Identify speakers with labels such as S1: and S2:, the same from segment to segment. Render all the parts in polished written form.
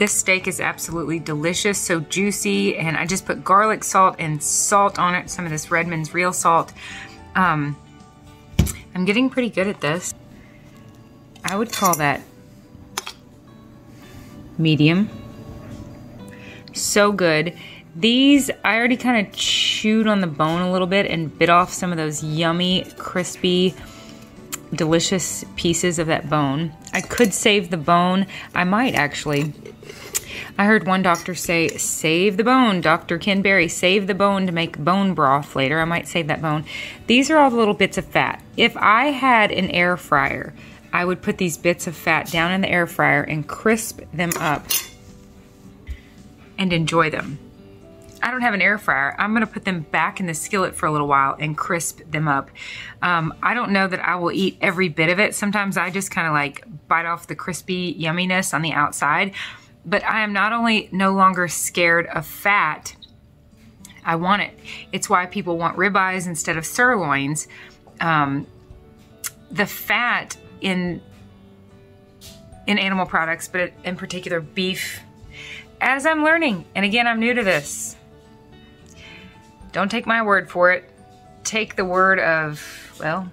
S1: This steak is absolutely delicious, so juicy, and I just put garlic salt and salt on it, some of this Redmond's real salt. I'm getting pretty good at this. I would call that medium. So good. These, I already kind of chewed on the bone a little bit and bit off some of those yummy, crispy, delicious pieces of that bone. I could save the bone. I might actually. I heard one doctor say, save the bone. Dr. Ken Berry, save the bone to make bone broth later. I might save that bone. These are all the little bits of fat. If I had an air fryer, I would put these bits of fat down in the air fryer and crisp them up and enjoy them. I don't have an air fryer. I'm gonna put them back in the skillet for a little while and crisp them up. I don't know that I will eat every bit of it. Sometimes I just kind of like bite off the crispy yumminess on the outside. But I am not only no longer scared of fat, I want it. It's why people want ribeyes instead of sirloins. The fat in animal products, but in particular beef, as I'm learning, and again, I'm new to this. Don't take my word for it. Take the word of, well,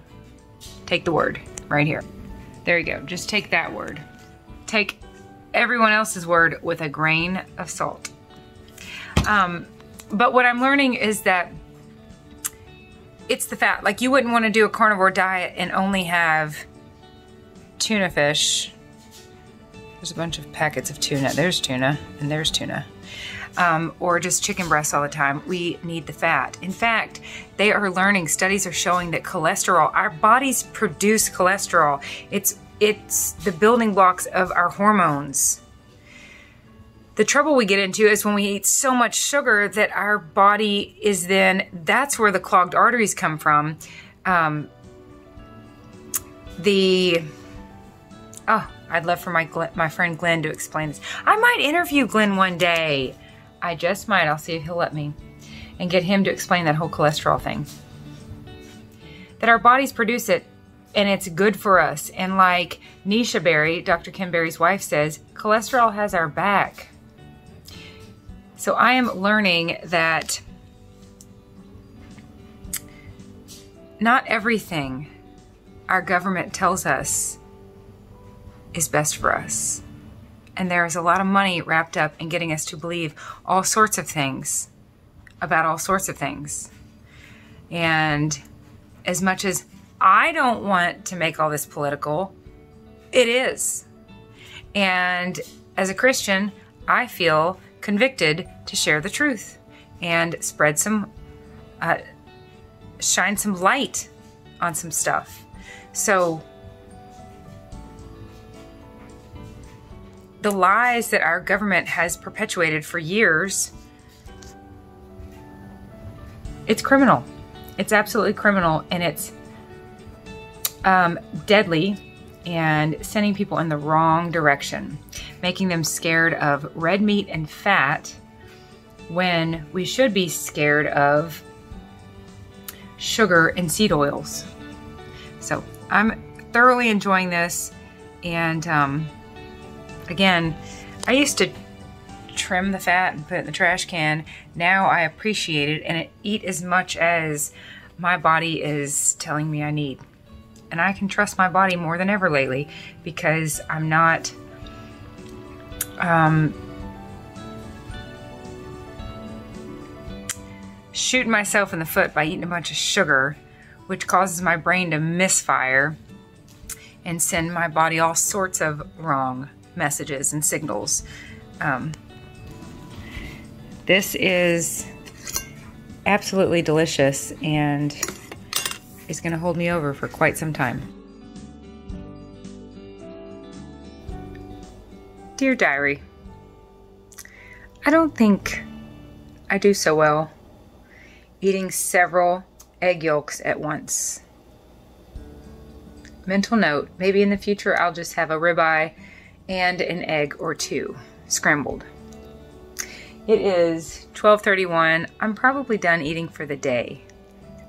S1: take the word right here. There you go, just take that word. Take everyone else's word with a grain of salt. But what I'm learning is that it's the fat. Like, you wouldn't want to do a carnivore diet and only have tuna fish. There's a bunch of packets of tuna. There's tuna and there's tuna. Or just chicken breasts all the time. We need the fat. In fact, they are learning, studies are showing that cholesterol, our bodies produce cholesterol. It's the building blocks of our hormones. The trouble we get into is when we eat so much sugar that our body is then, that's where the clogged arteries come from. I'd love for my friend Glenn to explain this. I might interview Glenn one day. I just might. I'll see if he'll let me. And get him to explain that whole cholesterol thing. That our bodies produce it, and it's good for us. And like Nisha Berry, Dr. Ken Berry's wife, says, cholesterol has our back. So I am learning that not everything our government tells us is best for us. And there is a lot of money wrapped up in getting us to believe all sorts of things about all sorts of things. And as much as I don't want to make all this political, it is. And as a Christian, I feel convicted to share the truth and spread some, shine some light on some stuff. So the lies that our government has perpetuated for years, it's criminal. It's absolutely criminal, and it's deadly and sending people in the wrong direction, making them scared of red meat and fat when we should be scared of sugar and seed oils. So I'm thoroughly enjoying this, and again, I used to trim the fat and put it in the trash can. Now I appreciate it and eat as much as my body is telling me I need. And I can trust my body more than ever lately because I'm not shooting myself in the foot by eating a bunch of sugar, which causes my brain to misfire and send my body all sorts of wrong messages and signals. This is absolutely delicious and is going to hold me over for quite some time. Dear Diary, I don't think I do so well eating several egg yolks at once. Mental note, maybe in the future I'll just have a ribeye and an egg or two scrambled. It is 12:31. I'm probably done eating for the day.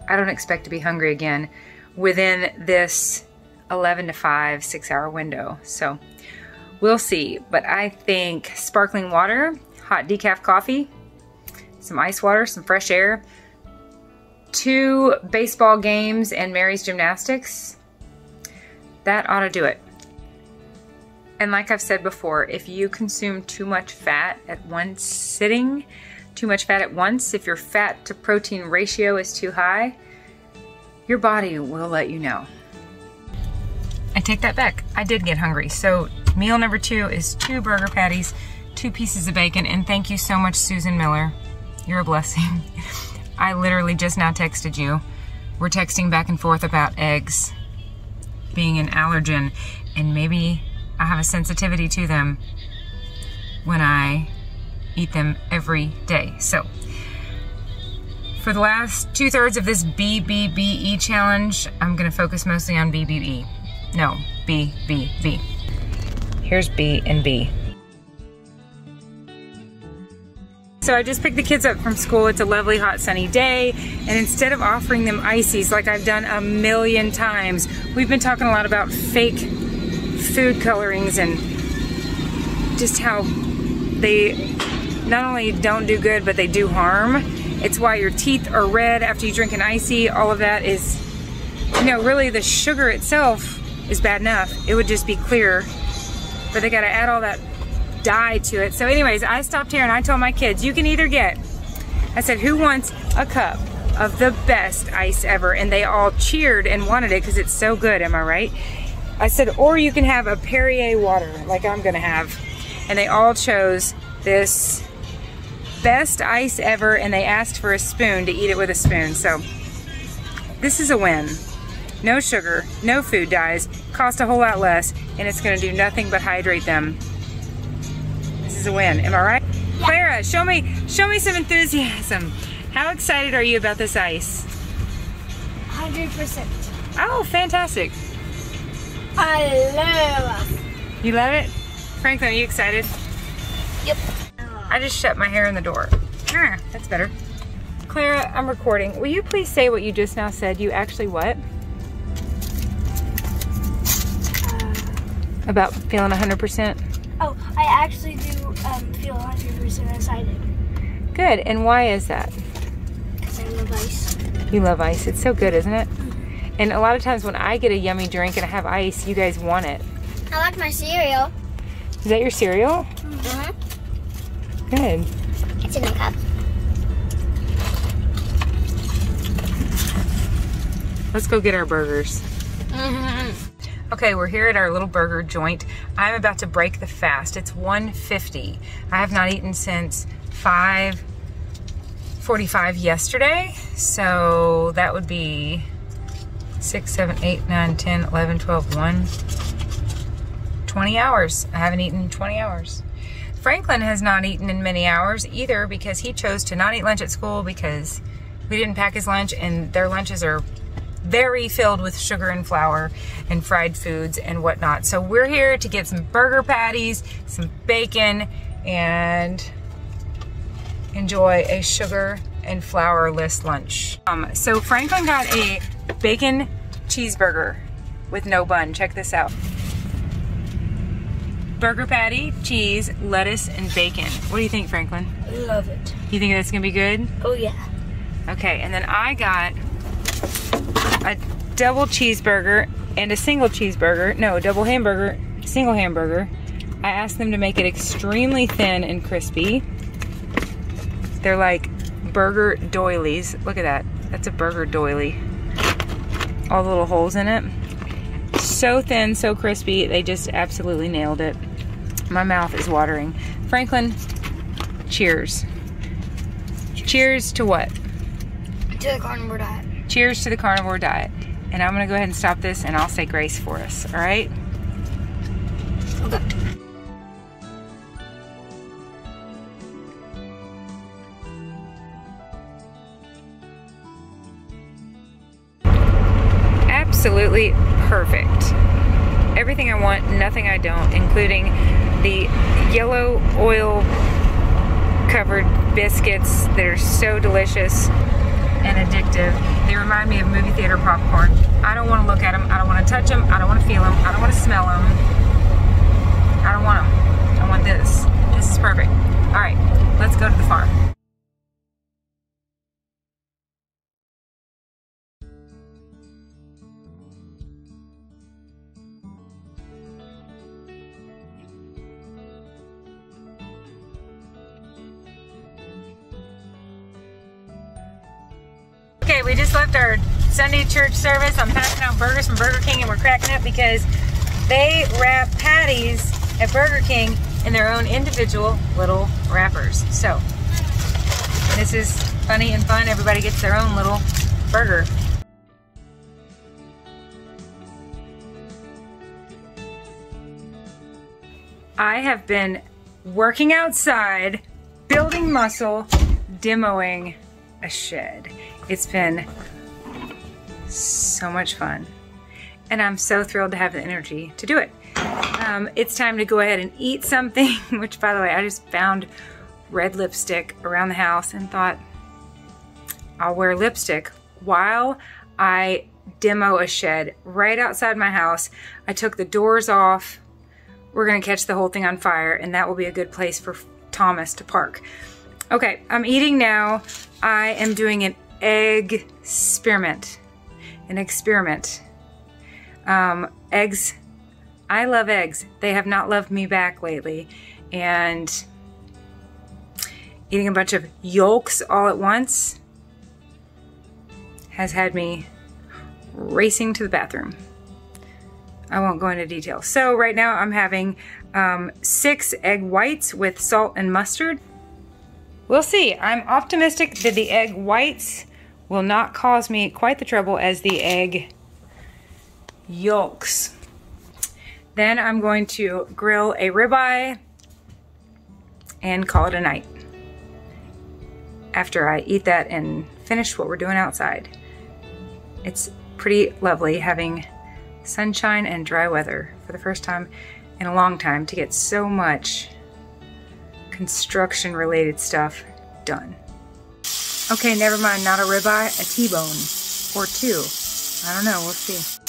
S1: I don't expect to be hungry again within this 11 to 5 6-hour window. So We'll see, but I think sparkling water, hot decaf coffee, some ice water, some fresh air, 2 baseball games and Mary's gymnastics, that ought to do it. And like I've said before, if you consume too much fat at one sitting, too much fat at once, if your fat to protein ratio is too high, your body will let you know. I take that back. I did get hungry. So meal number 2 is 2 burger patties, 2 pieces of bacon, and thank you so much, Susan Miller. You're a blessing. I literally just now texted you. We're texting back and forth about eggs being an allergen, and maybe I have a sensitivity to them when I eat them every day. So for the last 2/3 of this BBBE challenge, I'm gonna focus mostly on BBBE. No, BBB. Here's B and B. So I just picked the kids up from school. It's a lovely, hot, sunny day. And instead of offering them ices like I've done a million times, we've been talking a lot about fake food colorings and just how they not only don't do good, but they do harm. It's why your teeth are red after you drink an icy. All of that is, you know, really the sugar itself is bad enough. It would just be clear, but they gotta add all that dye to it. So anyways, I stopped here and I told my kids, you can either get, I said, who wants a cup of the best ice ever? And they all cheered and wanted it because it's so good, am I right? I said, or you can have a Perrier water like I'm gonna have. And they all chose this best ice ever, and they asked for a spoon to eat it with a spoon. So this is a win. No sugar, no food dyes, cost a whole lot less, and it's gonna do nothing but hydrate them. This is a win, am I right? Yeah. Clara, show me some enthusiasm. How excited are you about this ice?
S2: 100%.
S1: Oh, fantastic.
S2: I love it.
S1: You love it? Franklin, are you excited?
S2: Yep.
S1: I just shut my hair in the door. Ah, that's better. Clara, I'm recording. Will you please say what you just now said? You actually what? About feeling 100%?
S2: Oh, I actually do feel 100% excited.
S1: Good, and why is that?
S2: Because I love ice.
S1: You love ice. It's so good, isn't it? And a lot of times when I get a yummy drink and I have ice, you guys want it.
S2: I like my cereal.
S1: Is that your cereal?
S2: Mm-hmm.
S1: Good.
S2: It's in my cup.
S1: Let's go get our burgers.
S2: Mm-hmm.
S1: Okay, we're here at our little burger joint. I'm about to break the fast. It's 1:50. I have not eaten since 5:45 yesterday. So that would be 6, 7, 8, 9, 10, 11, 12, 1, 20 hours. I haven't eaten in 20 hours. Franklin has not eaten in many hours either because he chose to not eat lunch at school because we didn't pack his lunch, and their lunches are very filled with sugar and flour and fried foods and whatnot. So we're here to get some burger patties, some bacon, and enjoy a sugar and flourless lunch. So Franklin got a bacon cheeseburger with no bun. Check this out. Burger patty, cheese, lettuce, and bacon. What do you think, Franklin?
S2: Love it.
S1: You think that's gonna be good?
S2: Oh yeah.
S1: Okay, and then I got a double cheeseburger and a single cheeseburger. No, double hamburger, single hamburger. I asked them to make it extremely thin and crispy. They're like burger doilies. Look at that. That's a burger doily. All the little holes in it. So thin, so crispy. They just absolutely nailed it. My mouth is watering. Franklin, cheers. Cheers to what?
S2: To the carnivore diet.
S1: Cheers to the carnivore diet. And I'm gonna go ahead and stop this and I'll say grace for us, all right?
S2: Okay.
S1: Absolutely perfect. Everything I want, nothing I don't, including the yellow oil covered biscuits that are so delicious and addictive. They remind me of movie theater popcorn. I don't want to look at them. I don't want to touch them. I don't want to feel them. I don't want to smell them. I don't want We just left our Sunday church service. I'm passing out burgers from Burger King and we're cracking up because they wrap patties at Burger King in their own individual little wrappers. So this is funny and fun. Everybody gets their own little burger. I have been working outside, building muscle, demoing a shed. It's been so much fun. And I'm so thrilled to have the energy to do it. It's time to go ahead and eat something, which by the way, I just found red lipstick around the house and thought I'll wear lipstick while I demo a shed right outside my house. I took the doors off. We're gonna catch the whole thing on fire and that will be a good place for Thomas to park. Okay, I'm eating now. I am doing an egg experiment. Eggs, I love eggs. They have not loved me back lately. And eating a bunch of yolks all at once has had me racing to the bathroom. I won't go into detail. So right now I'm having 6 egg whites with salt and mustard. We'll see. I'm optimistic that the egg whites will not cause me quite the trouble as the egg yolks. Then I'm going to grill a ribeye and call it a night after I eat that and finish what we're doing outside. It's pretty lovely having sunshine and dry weather for the first time in a long time to get so much construction related stuff done. Okay, never mind, not a ribeye, a T-bone or 2. I don't know, we'll see.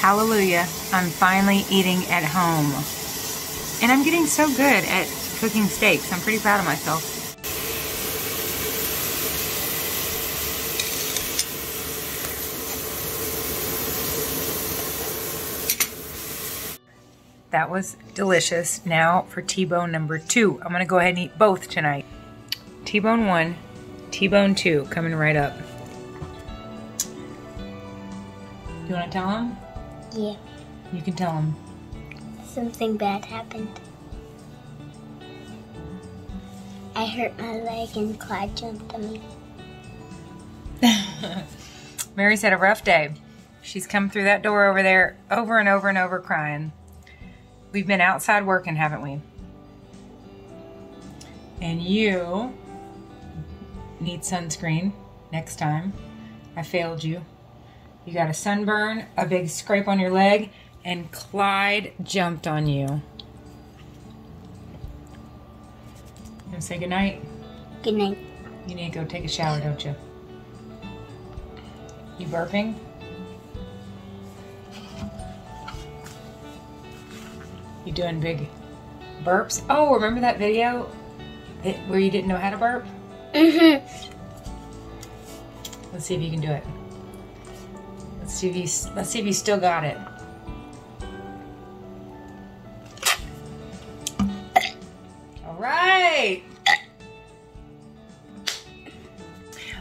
S1: Hallelujah, I'm finally eating at home. And I'm getting so good at cooking steaks. I'm pretty proud of myself. That was delicious. Now for T-bone number 2. I'm gonna go ahead and eat both tonight. T-bone 1, T-bone 2, coming right up. You wanna tell them?
S2: Yeah.
S1: You can tell them.
S2: Something bad happened. I hurt my leg and Clyde jumped on me.
S1: Mary's had a rough day. She's come through that door over there over and over and over crying. We've been outside working, haven't we? And you need sunscreen next time. I failed you. You got a sunburn, a big scrape on your leg, and Clyde jumped on you. You gonna say goodnight?
S2: Good night.
S1: You need to go take a shower, don't you? You burping? You doing big burps? Oh, remember that video where you didn't know how to burp?
S2: Mm-hmm.
S1: Let's see if you can do it. Let's see if you still got it. All right.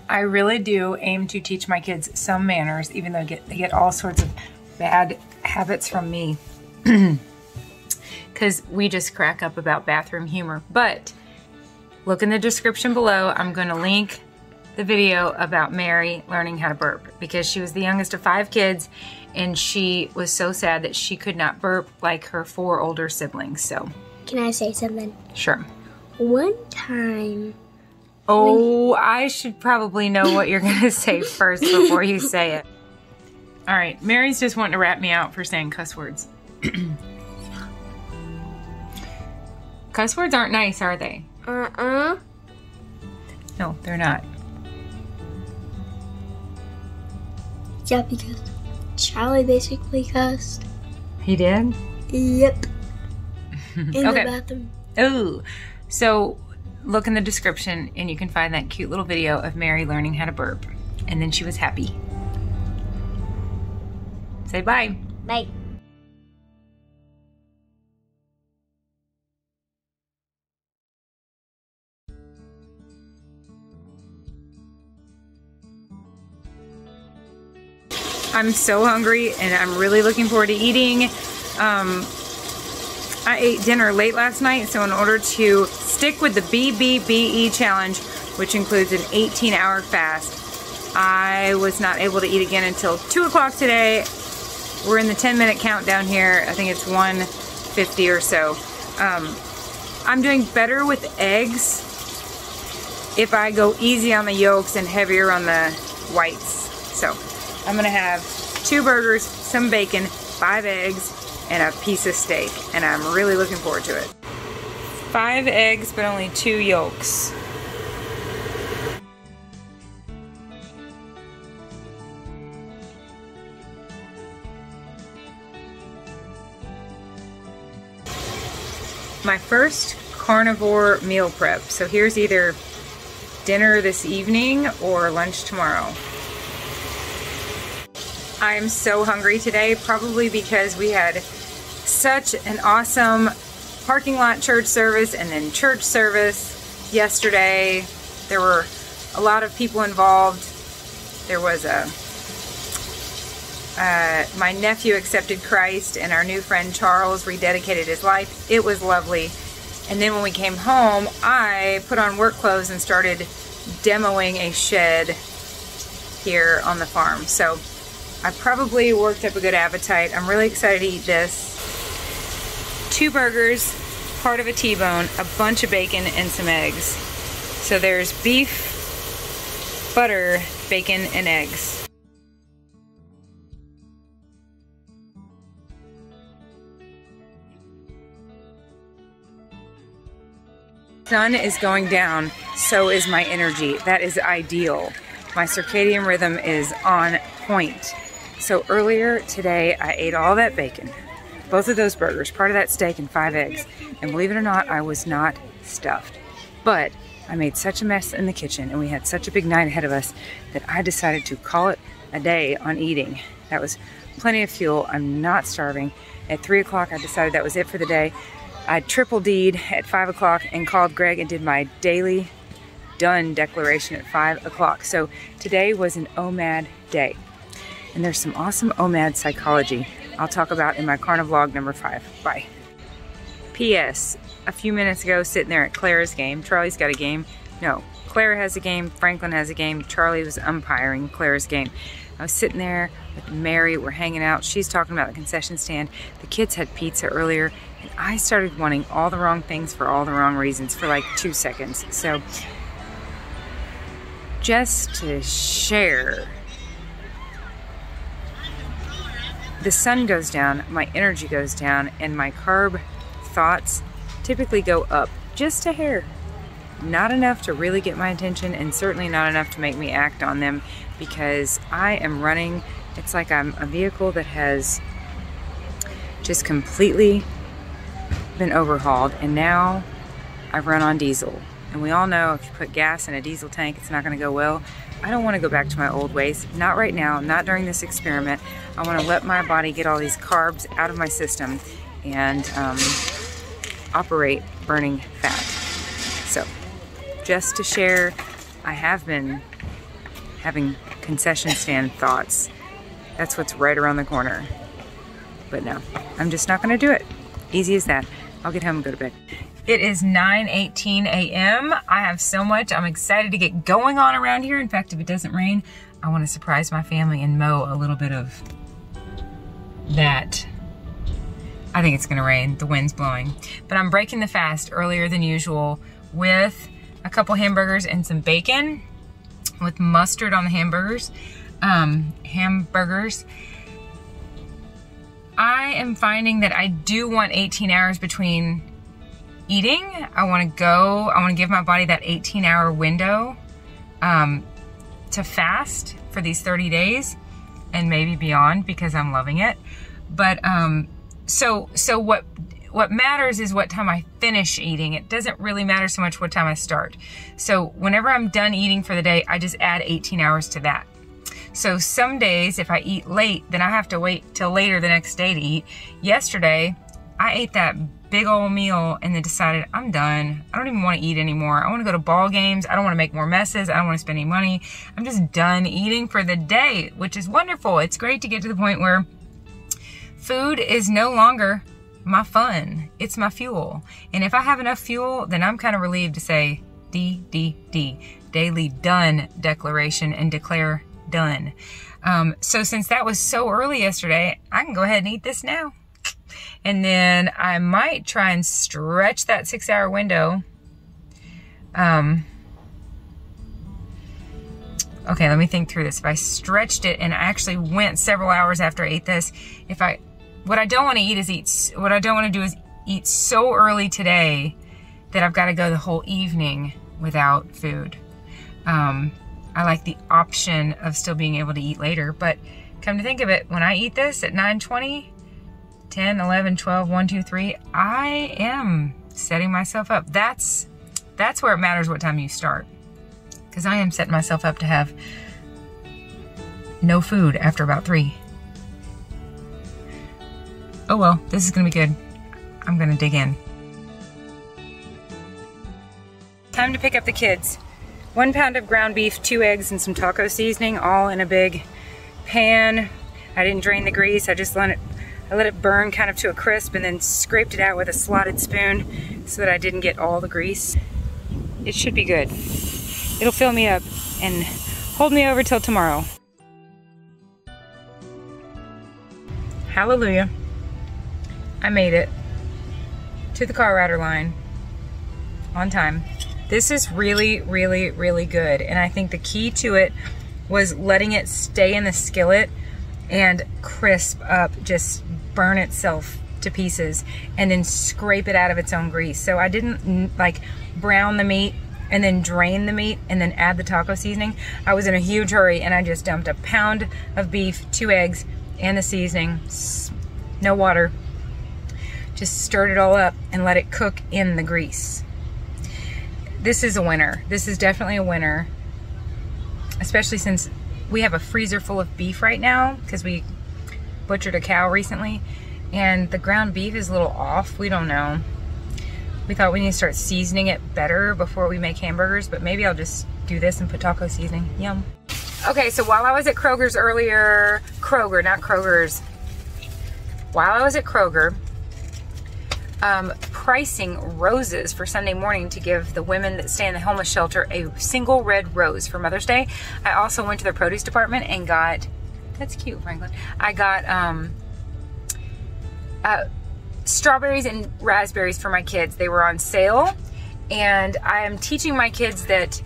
S1: I really do aim to teach my kids some manners, even though they get all sorts of bad habits from me. Because we just crack up about bathroom humor. But look in the description below. I'm going to link the video about Mary learning how to burp, because she was the youngest of 5 kids and she was so sad that she could not burp like her 4 older siblings. So
S2: can I say something?
S1: Sure.
S2: One time.
S1: Oh, I should probably know what you're going to say first before you say it. All right, Mary's just wanting to rat me out for saying cuss words. Cuss words aren't nice, are they?
S2: Uh-uh.
S1: No, they're not.
S2: Yeah, because Charlie basically cussed.
S1: He did?
S2: Yep. In
S1: Okay.
S2: the bathroom.
S1: Ooh. So look in the description and you can find that cute little video of Mary learning how to burp. And then she was happy. Say bye.
S2: Bye.
S1: I'm so hungry and I'm really looking forward to eating. I ate dinner late last night, so in order to stick with the BBBE challenge, which includes an 18-hour fast, I was not able to eat again until 2 o'clock today. We're in the 10-minute countdown here. I think it's 1:50 or so. I'm doing better with eggs if I go easy on the yolks and heavier on the whites. So I'm gonna have 2 burgers, some bacon, 5 eggs, and a piece of steak, and I'm really looking forward to it. 5 eggs, but only 2 yolks. My first carnivore meal prep. So here's either dinner this evening or lunch tomorrow. I am so hungry today, probably because we had such an awesome parking lot church service and then church service yesterday. There were a lot of people involved. There was my nephew accepted Christ, and our new friend Charles rededicated his life. It was lovely. And then when we came home, I put on work clothes and started demoing a shed here on the farm. So I probably worked up a good appetite. I'm really excited to eat this. 2 burgers, part of a T-bone, a bunch of bacon, and some eggs. So there's beef, butter, bacon, and eggs. Sun is going down, so is my energy. That is ideal. My circadian rhythm is on point. So earlier today, I ate all that bacon, both of those burgers, part of that steak, and 5 eggs. And believe it or not, I was not stuffed. But I made such a mess in the kitchen, and we had such a big night ahead of us, that I decided to call it a day on eating. That was plenty of fuel. I'm not starving. At 3 o'clock, I decided that was it for the day. I triple D'd at 5 o'clock and called Greg and did my daily done declaration at 5 o'clock. So today was an OMAD day. And there's some awesome OMAD psychology I'll talk about in my Carnivlog number 5. Bye. P.S. A few minutes ago, sitting there at Clara's game. Charlie's got a game. No, Clara has a game. Franklin has a game. Charlie was umpiring Clara's game. I was sitting there with Mary. We're hanging out. She's talking about the concession stand. The kids had pizza earlier, and I started wanting all the wrong things for all the wrong reasons for like 2 seconds. So just to share, the sun goes down, my energy goes down, and my carb thoughts typically go up just a hair. Not enough to really get my attention, and certainly not enough to make me act on them, because I am running, it's like I'm a vehicle that has just completely been overhauled, and now I run on diesel. And we all know if you put gas in a diesel tank, it's not going to go well. I don't want to go back to my old ways. Not right now, not during this experiment. I want to let my body get all these carbs out of my system and operate burning fat. So, just to share, I have been having concession stand thoughts. That's what's right around the corner. But no, I'm just not going to do it. Easy as that. I'll get home and go to bed. It is 9:18 a.m. I have so much I'm excited to get going on around here. In fact, if it doesn't rain, I want to surprise my family and mow a little bit of that. I think it's going to rain. The wind's blowing. But I'm breaking the fast earlier than usual with a couple hamburgers and some bacon with mustard on the hamburgers. I am finding that I do want 18 hours between eating. I want to give my body that 18-hour window to fast for these 30 days and maybe beyond, because I'm loving it. But so what what matters is what time I finish eating. It doesn't really matter so much what time I start. So whenever I'm done eating for the day, I just add 18 hours to that. So some days if I eat late, then I have to wait till later the next day to eat. Yesterday, I ate that big old meal and then decided I'm done. I don't even want to eat anymore. I want to go to ball games. I don't want to make more messes. I don't want to spend any money. I'm just done eating for the day, which is wonderful. It's great to get to the point where food is no longer my fun. It's my fuel. And if I have enough fuel, then I'm kind of relieved to say D, daily done declaration, and declare done. So since that was so early yesterday, I can go ahead and eat this now. And then I might try and stretch that 6-hour window. Okay, let me think through this. If I stretched it and I actually went several hours after I ate this, what I don't want to eat is what I don't want to do is eat so early today that I've got to go the whole evening without food. I like the option of still being able to eat later, but come to think of it, when I eat this at 9:20, 10, 11, 12, 1, 2, 3, I am setting myself up. That's where it matters what time you start. Because I am setting myself up to have no food after about 3. Oh well, this is gonna be good. I'm gonna dig in. Time to pick up the kids. 1 pound of ground beef, 2 eggs, and some taco seasoning, all in a big pan. I didn't drain the grease, I let it burn kind of to a crisp and then scraped it out with a slotted spoon so that I didn't get all the grease. It should be good. It'll fill me up and hold me over till tomorrow. Hallelujah. I made it to the car router line on time. This is really, really, really good. And I think the key to it was letting it stay in the skillet and crisp up, just burn itself to pieces and then scrape it out of its own grease. So I didn't like brown the meat and then drain the meat and then add the taco seasoning. I was in a huge hurry and I just dumped 1 pound of beef, 2 eggs, and the seasoning, no water. Just stirred it all up and let it cook in the grease. This is a winner. This is definitely a winner, especially since we have a freezer full of beef right now because we butchered a cow recently and the ground beef is a little off. We don't know. We thought we need to start seasoning it better before we make hamburgers, but maybe I'll just do this and put taco seasoning. Yum. Okay, so while I was at Kroger's earlier, not Kroger's, while I was at Kroger, pricing roses for Sunday morning to give the women that stay in the homeless shelter a single red rose for Mother's Day. I also went to the produce department and got, that's cute, Franklin. I got strawberries and raspberries for my kids. They were on sale, and I am teaching my kids that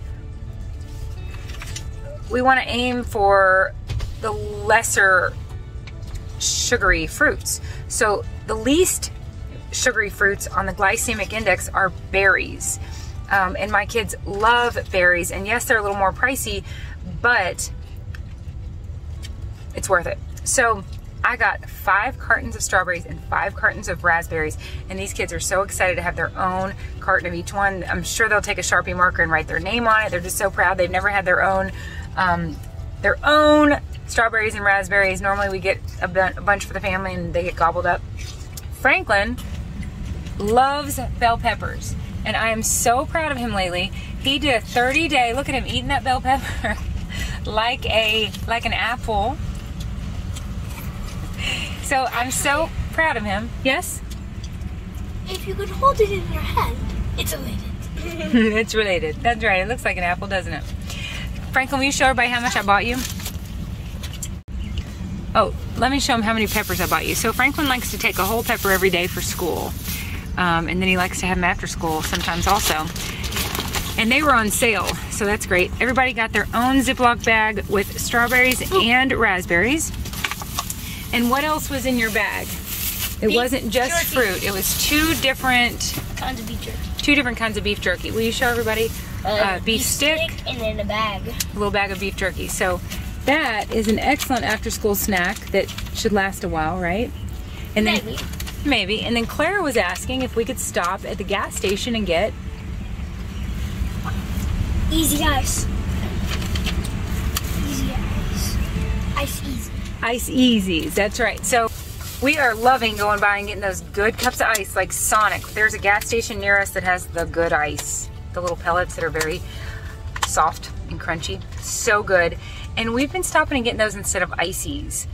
S1: we want to aim for the lesser sugary fruits. So the least sugary fruits on the glycemic index are berries. And my kids love berries, and yes, they're a little more pricey, but it's worth it. So I got 5 cartons of strawberries and 5 cartons of raspberries, and these kids are so excited to have their own carton of each one. I'm sure they'll take a Sharpie marker and write their name on it. They're just so proud. They've never had their own strawberries and raspberries. Normally we get a bunch for the family and they get gobbled up. Franklin loves bell peppers, and I am so proud of him lately. He did a 30-day, look at him eating that bell pepper like an apple. So I'm so proud of him. Yes?
S2: If you could hold it in your hand, it's related.
S1: It's related. That's right. It looks like an apple, doesn't it? Franklin, will you show everybody how much I bought you? Oh, let me show them how many peppers I bought you. So Franklin likes to take a whole pepper every day for school. And then he likes to have them after school sometimes also. And they were on sale, so that's great. Everybody got their own Ziploc bag with strawberries and raspberries. And what else was in your bag? It wasn't just fruit. It was 2 different
S2: kinds of beef jerky.
S1: 2 different kinds of beef jerky. Will you show everybody? Beef stick
S2: and then a bag.
S1: A little bag of beef jerky. So that is an excellent after-school snack that should last a while, right? And then,
S2: maybe.
S1: Maybe. And then Clara was asking if we could stop at the gas station and get
S2: Easy ice. Easy ice. Ice easy.
S1: Ice Easies. That's right. So we are loving going by and getting those good cups of ice like Sonic. There's a gas station near us that has the good ice. The little pellets that are very soft and crunchy. So good. And we've been stopping and getting those instead of ices.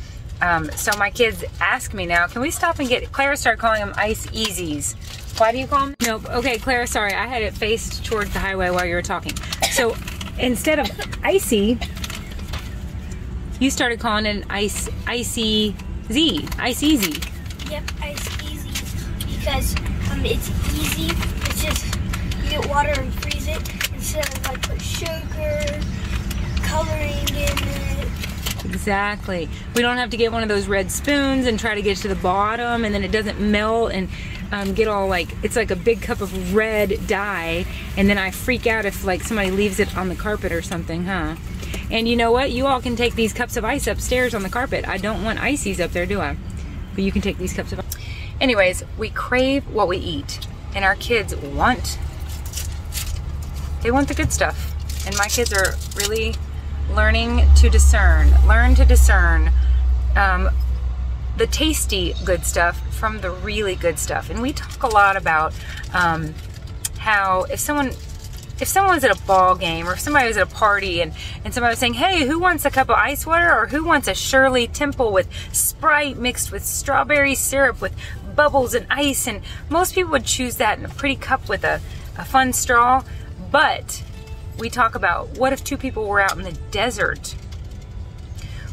S1: So my kids ask me now, can we stop and get, Clara started calling them Ice Easies. Why do you call them? Nope. Okay, Clara, sorry. I had it faced towards the highway while you were talking. So instead of icy, you started calling it an Icy Z. Ice Easy.
S2: Yep, Ice Easy. Because it's easy. It's just, you get water and freeze it instead of like put sugar, coloring in it.
S1: Exactly. We don't have to get one of those red spoons and try to get to the bottom and then it doesn't melt and get all like, it's like a big cup of red dye and then I freak out if like somebody leaves it on the carpet or something, huh? And you know what? You all can take these cups of ice upstairs on the carpet. I don't want ices up there, do I? But you can take these cups of ice. Anyways, we crave what we eat and our kids want the good stuff. And my kids are really learn to discern the tasty good stuff from the really good stuff. And we talk a lot about how if someone was at a ball game or if somebody was at a party and somebody was saying, hey, who wants a cup of ice water or who wants a Shirley Temple with Sprite mixed with strawberry syrup with bubbles and ice, and most people would choose that in a pretty cup with a fun straw. But we talk about, what if two people were out in the desert?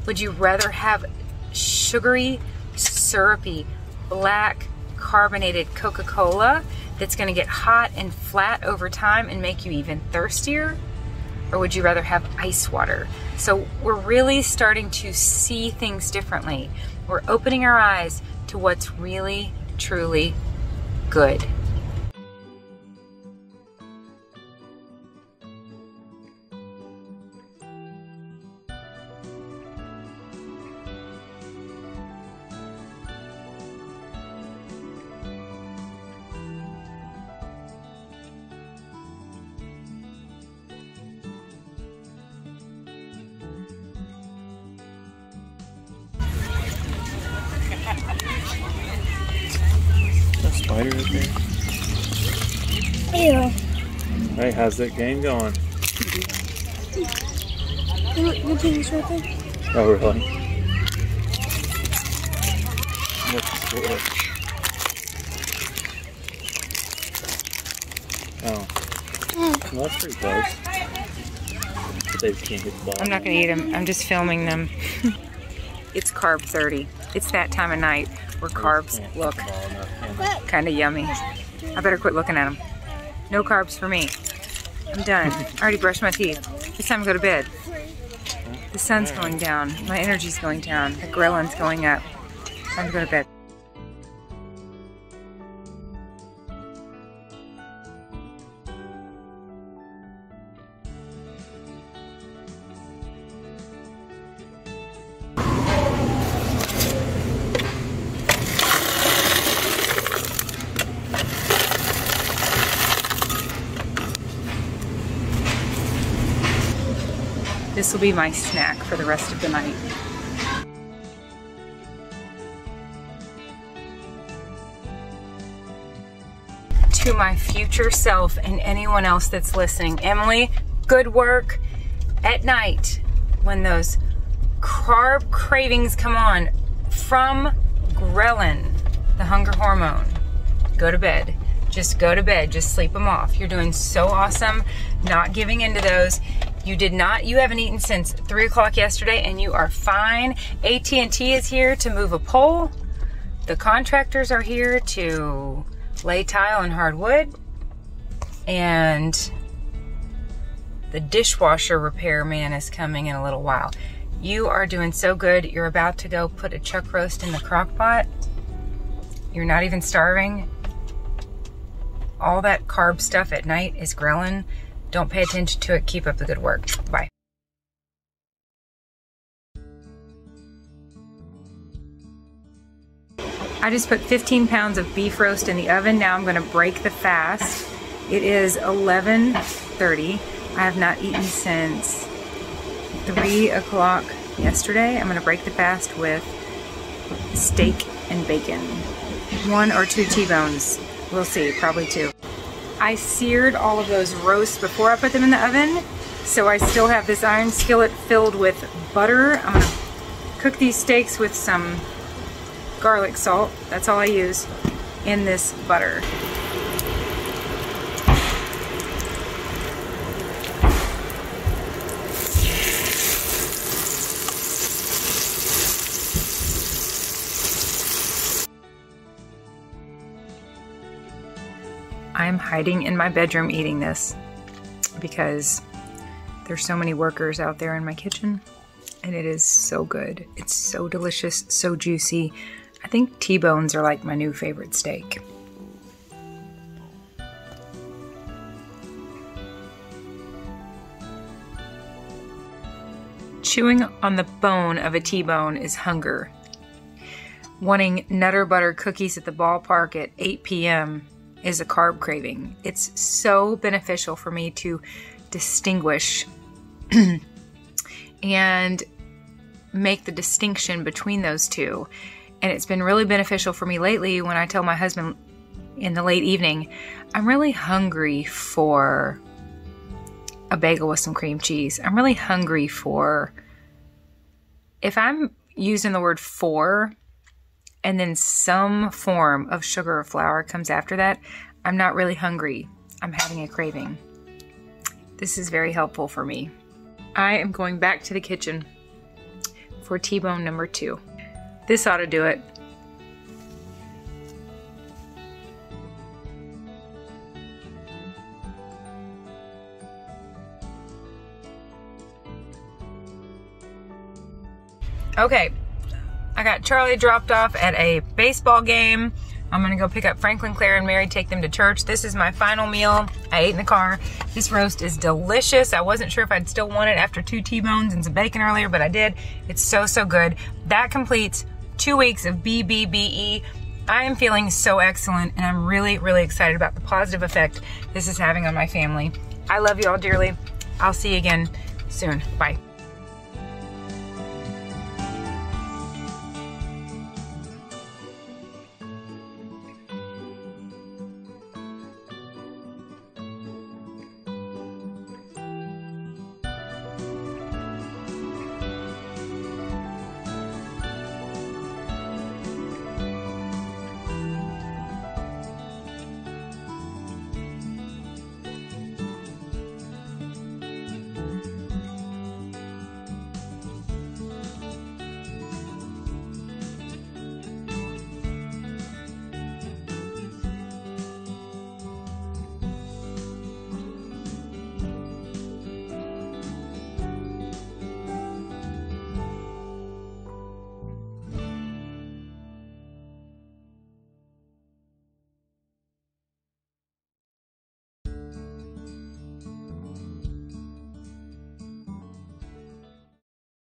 S1: Would you rather have sugary, syrupy, black, carbonated Coca-Cola that's gonna get hot and flat over time and make you even thirstier? Or would you rather have ice water? So we're really starting to see things differently. We're opening our eyes to what's really, truly good.
S3: Spider right there.
S2: Ew.
S3: Hey, how's that game going?
S2: Your team's right there.
S3: Oh, really? What's the score? Oh. Well, that's pretty close. But they can't hit the ball.
S1: I'm not gonna eat them, I'm just filming them. It's carb 30. It's that time of night where carbs look kind of yummy. I better quit looking at them. No carbs for me. I'm done. I already brushed my teeth. It's time to go to bed. The sun's going down. My energy's going down. The ghrellin's going up. Time to go to bed. This will be my snack for the rest of the night. To my future self and anyone else that's listening, Emily, good work. At night, when those carb cravings come on from ghrelin, the hunger hormone, go to bed. Just go to bed, just sleep them off. You're doing so awesome, not giving into those. You haven't eaten since 3 o'clock yesterday and you are fine. AT&T is here to move a pole. The contractors are here to lay tile and hardwood. And the dishwasher repairman is coming in a little while. You are doing so good. You're about to go put a chuck roast in the crock pot. You're not even starving. All that carb stuff at night is ghrelin. Don't pay attention to it. Keep up the good work. Bye. I just put 15 pounds of beef roast in the oven. Now I'm gonna break the fast. It is 11:30. I have not eaten since 3 o'clock yesterday. I'm gonna break the fast with steak and bacon. 1 or 2 T-bones. We'll see, probably 2. I seared all of those roasts before I put them in the oven, so I still have this iron skillet filled with butter. I'm gonna cook these steaks with some garlic salt, that's all I use, in this butter. I'm hiding in my bedroom eating this because there's so many workers out there in my kitchen, and it is so good. It's so delicious, so juicy. I think T-bones are like my new favorite steak. Chewing on the bone of a T-bone is hunger. Wanting Nutter Butter cookies at the ballpark at 8 p.m. is a carb craving. It's so beneficial for me to distinguish and make the distinction between those two. And it's been really beneficial for me lately when I tell my husband in the late evening, I'm really hungry for a bagel with some cream cheese. I'm really hungry for, if I'm using the word for, and then some form of sugar or flour comes after that, I'm not really hungry. I'm having a craving. This is very helpful for me. I am going back to the kitchen for T-bone number 2. This ought to do it. Okay. I got Charlie dropped off at a baseball game. I'm gonna go pick up Franklin, Claire, and Mary, take them to church. This is my final meal. I ate in the car. This roast is delicious. I wasn't sure if I'd still want it after 2 T-bones and some bacon earlier, but I did. It's so, so good. That completes 2 weeks of BBBE. I am feeling so excellent, and I'm really, really excited about the positive effect this is having on my family. I love you all dearly. I'll see you again soon. Bye.